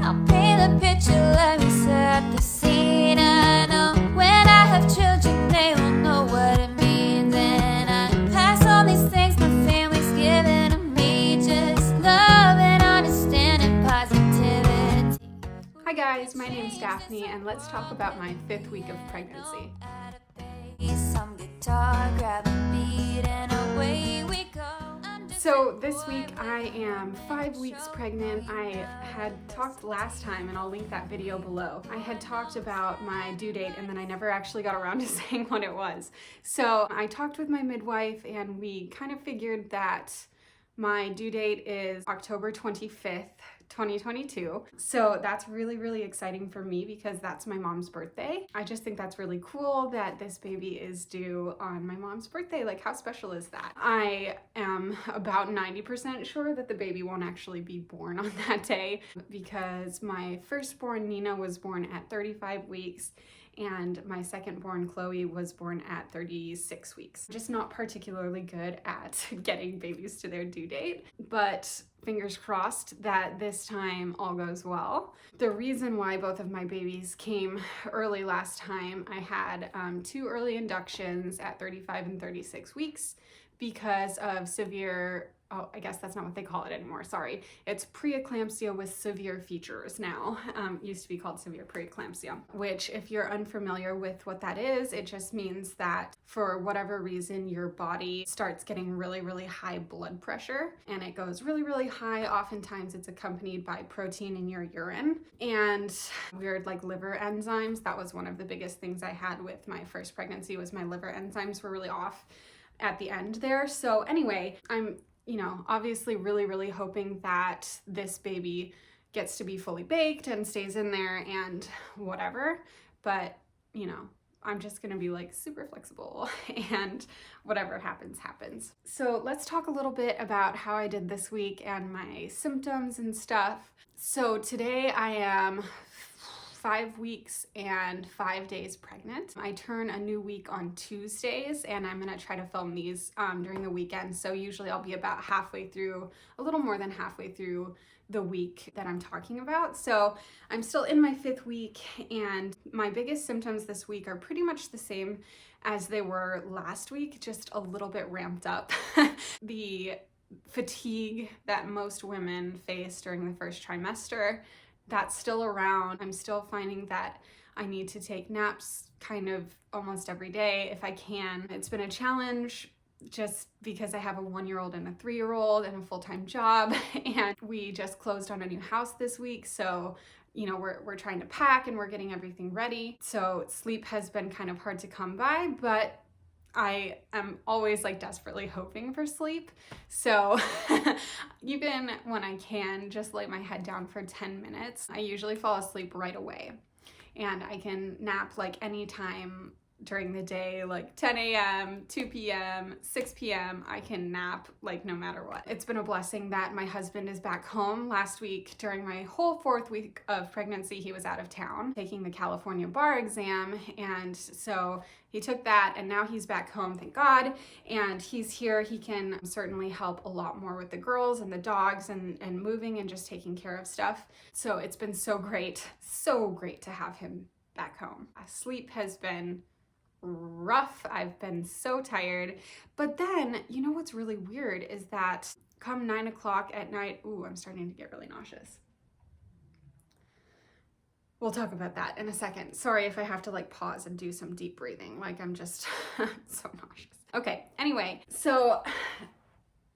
I'll paint the picture, let me set the scene. I know when I have children, they will know what it means. And I pass on these things my family's given to me. Just love and understanding, positivity. Hi guys, my name is Daphne, and let's talk about my 5th week of pregnancy. Some guitar, grab a beat, and away we go. So this week I am 5 weeks pregnant. I had talked last time, and I'll link that video below. I had talked about my due date, and then I never actually got around to saying what it was. So I talked with my midwife, and we kind of figured that my due date is October 25th, 2022. So that's really, really exciting for me because that's my mom's birthday. I just think that's really cool that this baby is due on my mom's birthday. Like, how special is that? I am about 90% sure that the baby won't actually be born on that day because my firstborn, Nina, was born at 35 weeks. And my second-born, Chloe, was born at 36 weeks. Just not particularly good at getting babies to their due date, but fingers crossed that this time all goes well. The reason why both of my babies came early last time, I had 2 early inductions at 35 and 36 weeks because of severe, oh, I guess that's not what they call it anymore, sorry. It's preeclampsia with severe features now. Used to be called severe preeclampsia, which if you're unfamiliar with what that is, it just means that for whatever reason, your body starts getting really, really high blood pressure, and it goes really, really high. Oftentimes it's accompanied by protein in your urine and weird like liver enzymes. That was one of the biggest things I had with my first pregnancy, was my liver enzymes were really off at the end there. So anyway, I'm obviously really, really hoping that this baby gets to be fully baked and stays in there and whatever. But, I'm just gonna be like super flexible and whatever happens, happens. So let's talk a little bit about how I did this week and my symptoms and stuff. So today I am 5 weeks and 5 days pregnant. I turn a new week on Tuesdays, and I'm gonna try to film these during the weekend. So usually I'll be about halfway through, a little more than halfway through the week that I'm talking about. So I'm still in my 5th week, and my biggest symptoms this week are pretty much the same as they were last week, just a little bit ramped up. The fatigue that most women face during the first trimester, that's still around. I'm still finding that I need to take naps kind of almost every day if I can. It's been a challenge just because I have a 1-year-old and a 3-year-old and a full-time job, and we just closed on a new house this week. So, we're trying to pack and we're getting everything ready. So sleep has been kind of hard to come by, but I am always like desperately hoping for sleep. So even when I can just lay my head down for 10 minutes, I usually fall asleep right away. And I can nap like anytime during the day, like 10 a.m., 2 p.m., 6 p.m. I can nap like no matter what. It's been a blessing that my husband is back home. Last week, during my whole 4th week of pregnancy, he was out of town taking the California bar exam. And so he took that, and now he's back home, thank God. And he's here. He can certainly help a lot more with the girls and the dogs and moving and just taking care of stuff. So it's been so great to have him back home. Sleep has been rough. I've been so tired. But then, what's really weird is that come 9 o'clock at night, I'm starting to get really nauseous. We'll talk about that in a second. Sorry if I have to like pause and do some deep breathing. Like, I'm just so nauseous. Okay, anyway, so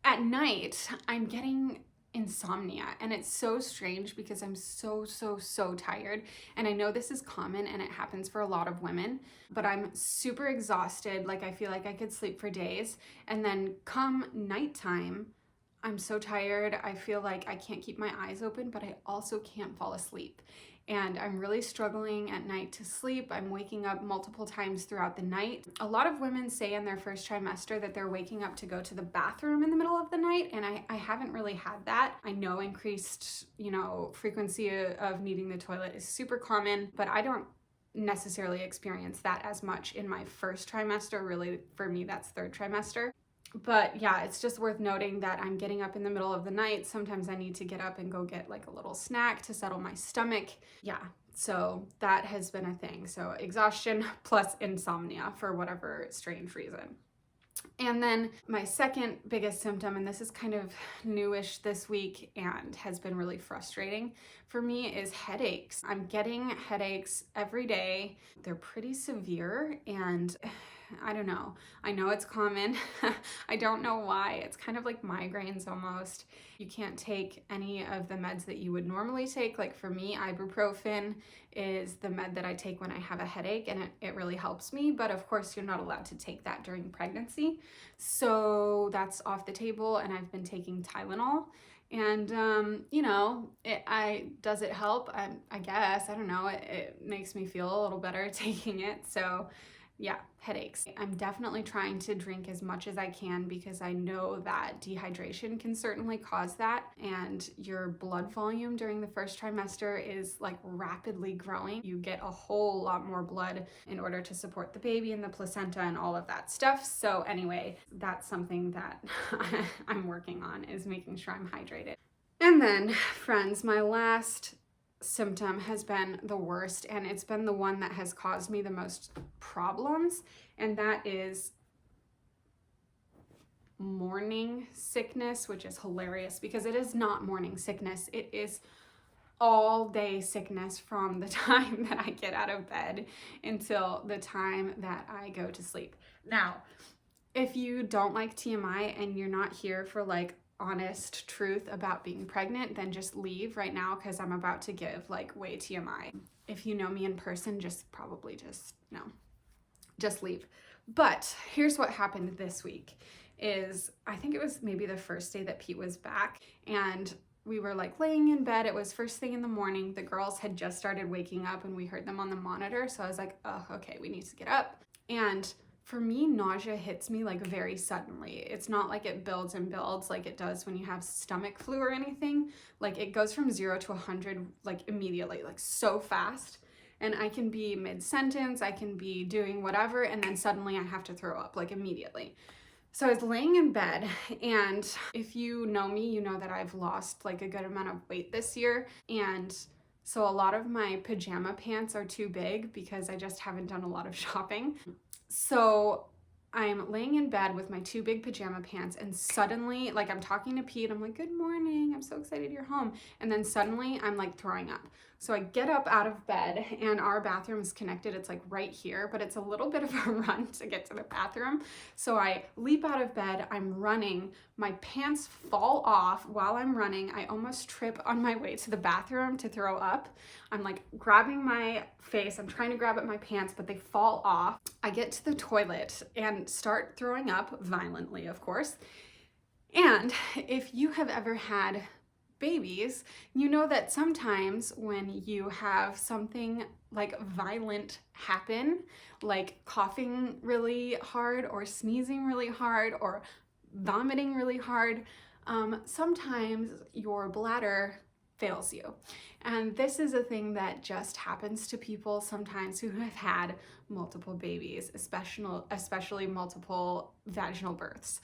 at night I'm getting insomnia, and it's so strange because I'm so tired, and I know this is common and it happens for a lot of women, but I'm super exhausted. Like, I feel like I could sleep for days, and then come nighttime I'm so tired. I feel like I can't keep my eyes open, but I also can't fall asleep. And I'm really struggling at night to sleep. I'm waking up multiple times throughout the night. A lot of women say in their first trimester that they're waking up to go to the bathroom in the middle of the night, and I haven't really had that. I know increased, frequency of needing the toilet is super common, but I don't necessarily experience that as much in my first trimester. Really, for me, that's 3rd trimester. But yeah, it's just worth noting that I'm getting up in the middle of the night. Sometimes I need to get up and go get like a little snack to settle my stomach. Yeah, so that has been a thing. So exhaustion plus insomnia for whatever strange reason. And then my second biggest symptom, and this is kind of newish this week and has been really frustrating for me, is headaches. I'm getting headaches every day. They're pretty severe, and I don't know. I know it's common. I don't know why. It's kind of like migraines almost. You can't take any of the meds that you would normally take. Like for me, ibuprofen is the med that I take when I have a headache, and it really helps me. But of course, you're not allowed to take that during pregnancy. So that's off the table, and I've been taking Tylenol. And, you know, does it help? I guess, I don't know. It makes me feel a little better taking it. So yeah, headaches. I'm definitely trying to drink as much as I can because I know that dehydration can certainly cause that, and your blood volume during the first trimester is like rapidly growing. You get a whole lot more blood in order to support the baby and the placenta and all of that stuff. So anyway, that's something that I'm working on, is making sure I'm hydrated. And then, friends, my last symptom has been the worst, and it's been the one that has caused me the most problems, and that is morning sickness, which is hilarious because it is not morning sickness. It is all day sickness from the time that I get out of bed until the time that I go to sleep. Now, if you don't like TMI and you're not here for like honest truth about being pregnant, then just leave right now because I'm about to give like way TMI. If you know me in person, just leave. But here's what happened this week is, I think it was maybe the first day that Pete was back, and we were like laying in bed. It was first thing in the morning. The girls had just started waking up and we heard them on the monitor. So I was like, oh, okay, we need to get up. And for me, nausea hits me like very suddenly. It's not like it builds and builds like it does when you have stomach flu or anything. Like it goes from 0 to 100 like immediately, like so fast. And I can be mid-sentence, I can be doing whatever, and then suddenly I have to throw up like immediately. So I was laying in bed, and if you know me, you know that I've lost like a good amount of weight this year. And so a lot of my pajama pants are too big because I just haven't done a lot of shopping. So I'm laying in bed with my 2 big pajama pants, and suddenly, like, I'm talking to Pete, I'm like, good morning, I'm so excited you're home. And then suddenly I'm like throwing up. So I get up out of bed, and our bathroom is connected. It's like right here, but it's a little bit of a run to get to the bathroom. So I leap out of bed, I'm running, my pants fall off while I'm running. I almost trip on my way to the bathroom to throw up. I'm like grabbing my face, I'm trying to grab at my pants, but they fall off. I get to the toilet and start throwing up violently, of course. And if you have ever had babies, you know that sometimes when you have something like violent happen, like coughing really hard or sneezing really hard or vomiting really hard, sometimes your bladder fails you. And this is a thing that just happens to people sometimes who have had multiple babies, especially multiple vaginal births.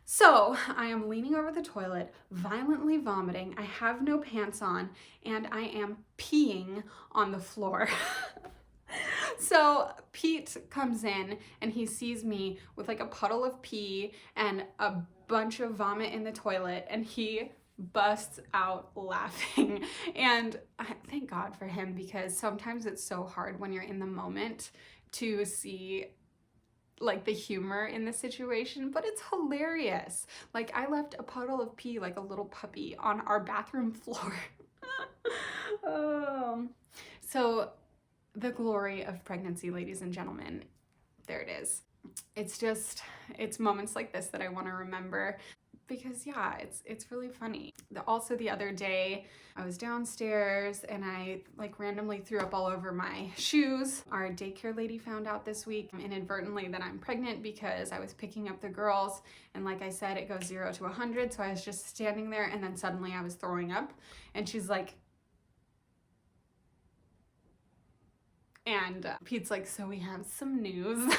So I am leaning over the toilet, violently vomiting. I have no pants on, and I am peeing on the floor. So Pete comes in and he sees me with like a puddle of pee and a bunch of vomit in the toilet, and he busts out laughing. And thank God for him, because sometimes it's so hard when you're in the moment to see like the humor in the situation, but it's hilarious. Like I left a puddle of pee like a little puppy on our bathroom floor. So the glory of pregnancy, ladies and gentlemen, there it is. It's moments like this that I want to remember, because yeah, it's really funny. Also the other day, I was downstairs and I like randomly threw up all over my shoes. Our daycare lady found out this week inadvertently that I'm pregnant because I was picking up the girls, and like I said, it goes 0 to 100. So I was just standing there, and then suddenly I was throwing up, and she's like, And Pete's like, so we have some news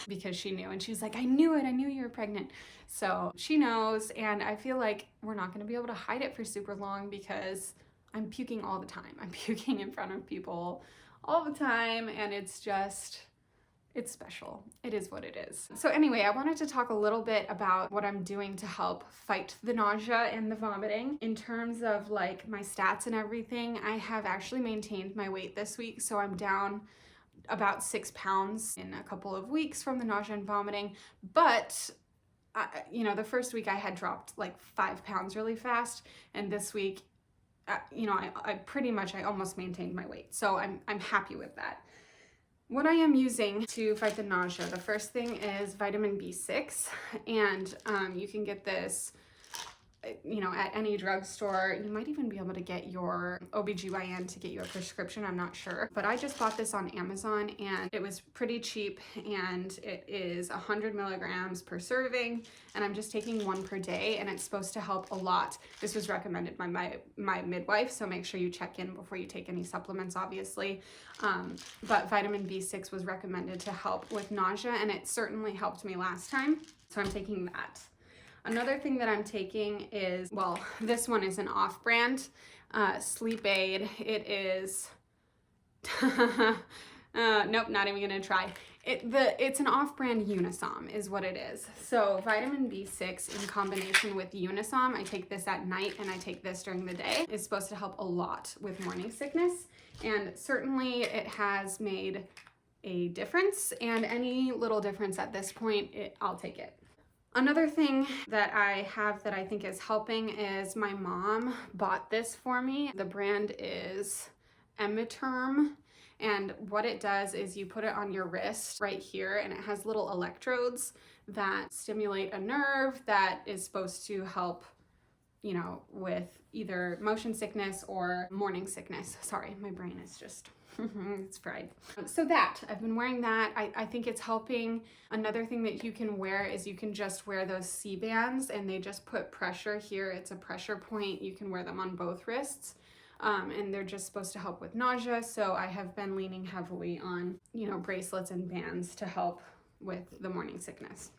because she knew, and she was like, I knew it, I knew you were pregnant. So she knows, and I feel like we're not gonna be able to hide it for super long because I'm puking all the time. I'm puking in front of people all the time, and it's special. It is what it is. So anyway, I wanted to talk a little bit about what I'm doing to help fight the nausea and the vomiting. In terms of like my stats and everything, I have actually maintained my weight this week, so I'm down about 6 pounds in a couple of weeks from the nausea and vomiting. But the first week I had dropped like 5 pounds really fast, and this week, I almost maintained my weight. So I'm happy with that. What I am using to fight the nausea, the first thing is vitamin B6, and you can get this, at any drugstore. You might even be able to get your OBGYN to get you a prescription, I'm not sure. But I just bought this on Amazon, and it was pretty cheap, and it is 100 milligrams per serving, and I'm just taking one per day, and it's supposed to help a lot. This was recommended by my midwife, so make sure you check in before you take any supplements, obviously. But vitamin B6 was recommended to help with nausea, and it certainly helped me last time, so I'm taking that. Another thing that I'm taking is, well, this one is an off-brand sleep aid. It is, nope, not even gonna try. It's an off-brand Unisom is what it is. So vitamin B6 in combination with Unisom, I take this at night and I take this during the day, is supposed to help a lot with morning sickness. And certainly it has made a difference, and any little difference at this point, I'll take it. Another thing that I have that I think is helping is my mom bought this for me. The brand is Emiterm, and what it does is you put it on your wrist right here, and it has little electrodes that stimulate a nerve that is supposed to help, with either motion sickness or morning sickness. Sorry, my brain is just it's fried. So I've been wearing that. I think it's helping. Another thing that you can wear is you can just wear those C-bands, and they just put pressure here. It's a pressure point. You can wear them on both wrists. And they're just supposed to help with nausea. So I have been leaning heavily on, bracelets and bands to help with the morning sickness.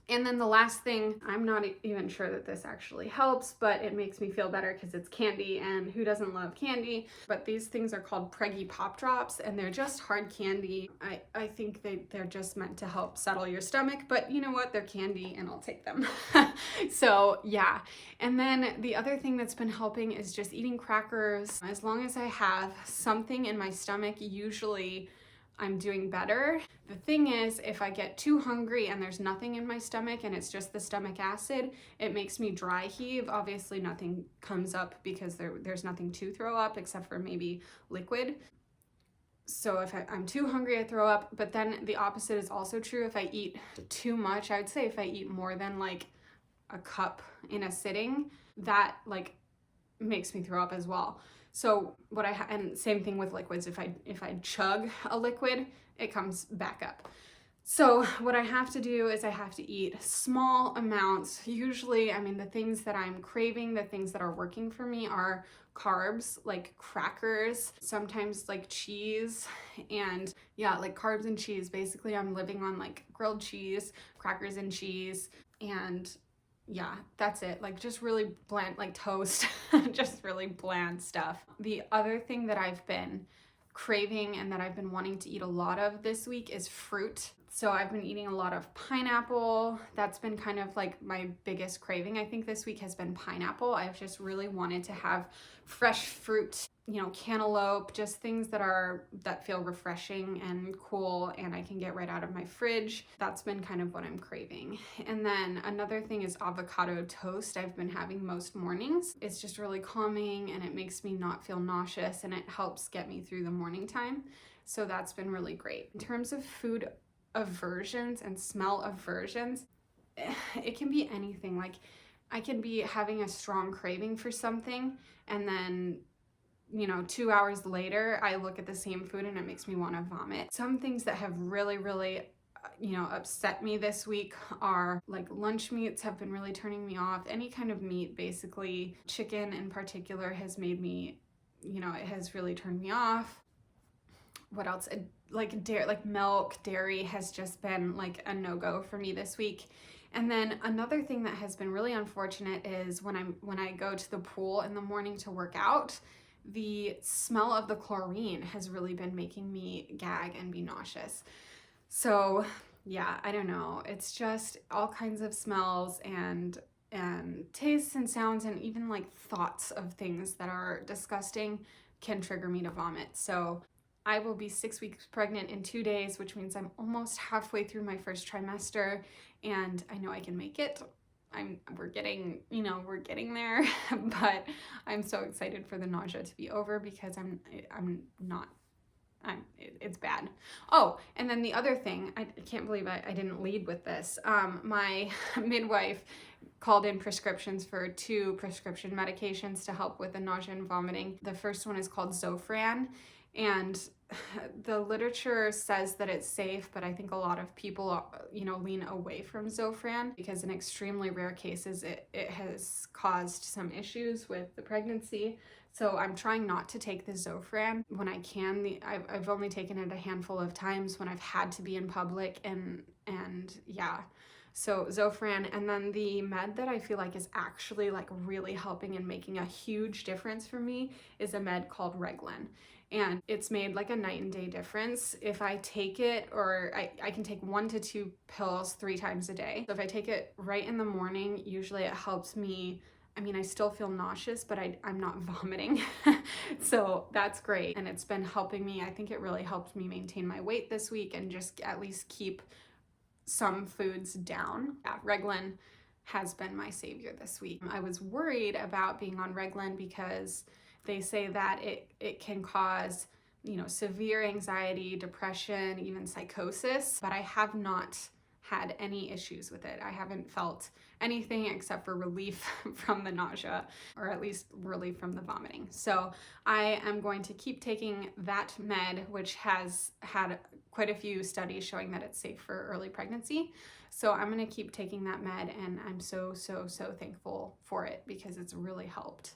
And then the last thing, I'm not even sure that this actually helps, but it makes me feel better because it's candy, and who doesn't love candy? But these things are called Preggy Pop Drops, and they're just hard candy. I think they're just meant to help settle your stomach, but you know what? They're candy, and I'll take them. So yeah. And then the other thing that's been helping is just eating crackers. As long as I have something in my stomach, usually I'm doing better. The thing is, if I get too hungry and there's nothing in my stomach and it's just the stomach acid, it makes me dry heave. Obviously nothing comes up because there's nothing to throw up except for maybe liquid. So if I'm too hungry, I throw up. But then the opposite is also true. If I eat too much, I would say if I eat more than like a cup in a sitting, that like makes me throw up as well. So and same thing with liquids. If I chug a liquid, it comes back up. So what I have to do is I have to eat small amounts. Usually, the things that I'm craving, the things that are working for me are carbs, like crackers, sometimes like cheese, and yeah, like carbs and cheese. Basically, I'm living on like grilled cheese, crackers and cheese, and yeah, that's it. Like just really bland, like toast, just really bland stuff. The other thing that I've been craving and that I've been wanting to eat a lot of this week is fruit. So I've been eating a lot of pineapple. That's been kind of like my biggest craving, I think, this week has been pineapple. I've just really wanted to have fresh fruit, cantaloupe, just things that feel refreshing and cool and I can get right out of my fridge. That's been kind of what I'm craving. And then another thing is avocado toast. I've been having most mornings. It's just really calming and it makes me not feel nauseous and it helps get me through the morning time. So that's been really great. In terms of food aversions and smell aversions, it can be anything. Like I can be having a strong craving for something and then 2 hours later I look at the same food and it makes me want to vomit. Some things that have really upset me this week are like lunch meats have been really turning me off. Any kind of meat, basically chicken in particular, has made me, it has really turned me off. what else? Like dairy, like milk, dairy has just been like a no-go for me this week. And then another thing that has been really unfortunate is when I go to the pool in the morning to work out, the smell of the chlorine has really been making me gag and be nauseous. So yeah, I don't know. It's just all kinds of smells and tastes and sounds and even like thoughts of things that are disgusting can trigger me to vomit. So I will be 6 weeks pregnant in 2 days, which means I'm almost halfway through my first trimester, and I know I can make it. We're getting there, but I'm so excited for the nausea to be over because it's bad. Oh, and then the other thing, I can't believe I didn't lead with this. My midwife called in prescriptions for 2 prescription medications to help with the nausea and vomiting. The first one is called Zofran, and the literature says that it's safe, but I think a lot of people, lean away from Zofran because in extremely rare cases, it has caused some issues with the pregnancy. So I'm trying not to take the Zofran when I can. I've only taken it a handful of times when I've had to be in public, and yeah. So Zofran, and then the med that I feel like is actually like really helping and making a huge difference for me is a med called Reglan. And it's made like a night and day difference. If I take it, or I can take 1 to 2 pills 3 times a day. So if I take it right in the morning, usually it helps me. I mean, I still feel nauseous, but I'm not vomiting. So that's great. And it's been helping me. I think it really helped me maintain my weight this week and just at least keep some foods down. Yeah, Reglan has been my savior this week. I was worried about being on Reglan because they say that it can cause, severe anxiety, depression, even psychosis, but I have not had any issues with it. I haven't felt anything except for relief from the nausea, or at least relief from the vomiting. So I am going to keep taking that med, which has had quite a few studies showing that it's safe for early pregnancy. So I'm going to keep taking that med, and I'm so thankful for it because it's really helped.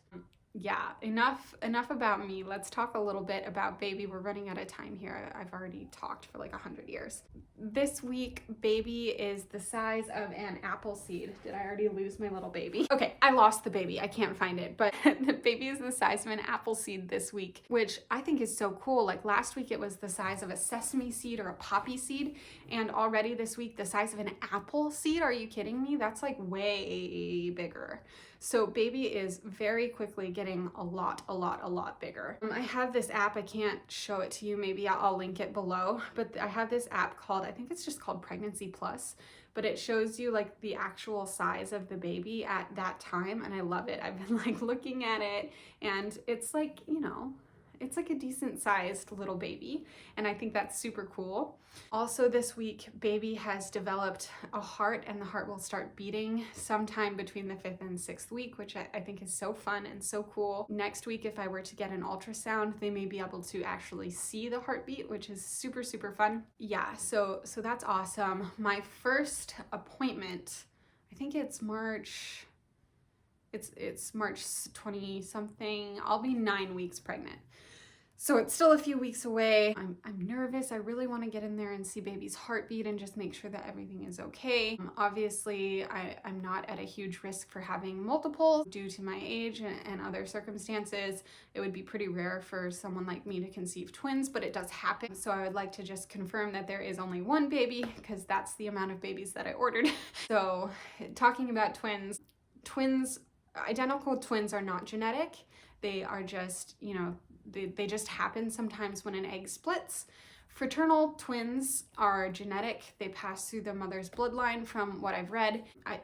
Yeah, enough about me. Let's talk a little bit about baby. We're running out of time here. I've already talked for like 100 years. This week, baby is the size of an apple seed. Did I already lose my little baby? Okay, I lost the baby. I can't find it, but the baby is the size of an apple seed this week, which I think is so cool. Like last week, it was the size of a sesame seed or a poppy seed, and already this week, the size of an apple seed. Are you kidding me? That's like way bigger. So baby is very quickly getting a lot bigger. I have this app, I can't show it to you, maybe I'll link it below, but I have this app called, I think it's just called Pregnancy Plus, but it shows you like the actual size of the baby at that time, and I love it. I've been like looking at it, and it's like, it's like a decent sized little baby, and I think that's super cool. Also this week, baby has developed a heart, and the heart will start beating sometime between the 5th and 6th week, which I think is so fun and so cool. Next week, if I were to get an ultrasound, they may be able to actually see the heartbeat, which is super fun. Yeah, so that's awesome. My first appointment, I think it's March, it's March 20 something. I'll be 9 weeks pregnant. So it's still a few weeks away. I'm nervous. I really want to get in there and see baby's heartbeat and just make sure that everything is okay. Obviously, I'm not at a huge risk for having multiple due to my age and other circumstances. It would be pretty rare for someone like me to conceive twins, but it does happen. So I would like to just confirm that there is only 1 baby because that's the amount of babies that I ordered. So talking about twins, identical twins are not genetic. They are just, they just happen sometimes when an egg splits. Fraternal twins are genetic. They pass through the mother's bloodline from what I've read.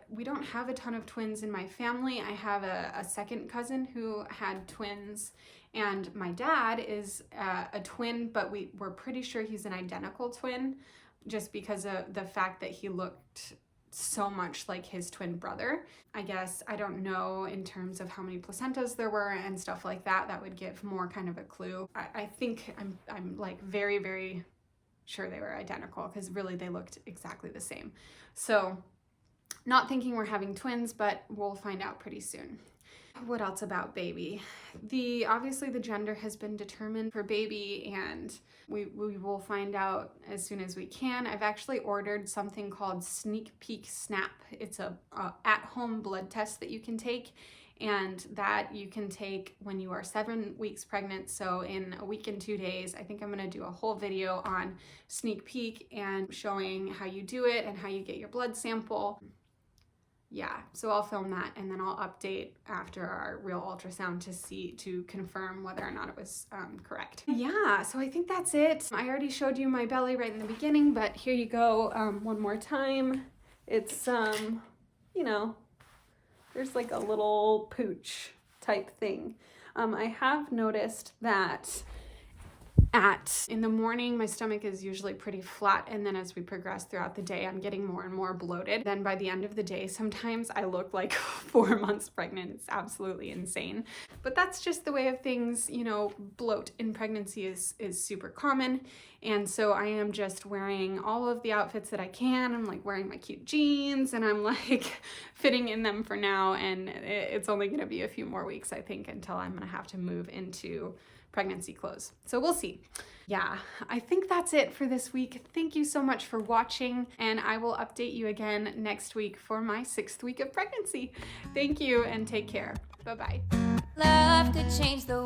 We don't have a ton of twins in my family. I have a second cousin who had twins, and my dad is a twin, but we're pretty sure he's an identical twin just because of the fact that he looked so much like his twin brother. I guess I don't know in terms of how many placentas there were and stuff like that. That would give more kind of a clue. I think I'm like very sure they were identical because really they looked exactly the same. So not thinking we're having twins, but we'll find out pretty soon. What else about baby? Obviously the gender has been determined for baby, and we will find out as soon as we can. I've actually ordered something called Sneak Peek Snap. It's a at-home blood test that you can take, and that you can take when you are 7 weeks pregnant. So in a week and 2 days, I think I'm gonna do a whole video on Sneak Peek and showing how you do it and how you get your blood sample. Yeah, so I'll film that and then I'll update after our real ultrasound to confirm whether or not it was correct. Yeah, so I think that's it. I already showed you my belly right in the beginning, but here you go one more time. It's, you know, there's like a little pooch type thing. I have noticed that in the morning, my stomach is usually pretty flat, and then as we progress throughout the day, I'm getting more and more bloated. Then by the end of the day, sometimes I look like 4 months pregnant. It's absolutely insane. But that's just the way of things. You know, bloat in pregnancy is super common. And so I am just wearing all of the outfits that I can. I'm like wearing my cute jeans, and I'm like fitting in them for now. And it's only gonna be a few more weeks, I think, until I'm gonna have to move into pregnancy clothes. So we'll see. Yeah, I think that's it for this week. Thank you so much for watching, and I will update you again next week for my 6th week of pregnancy. Thank you and take care. Bye-bye. Love could change the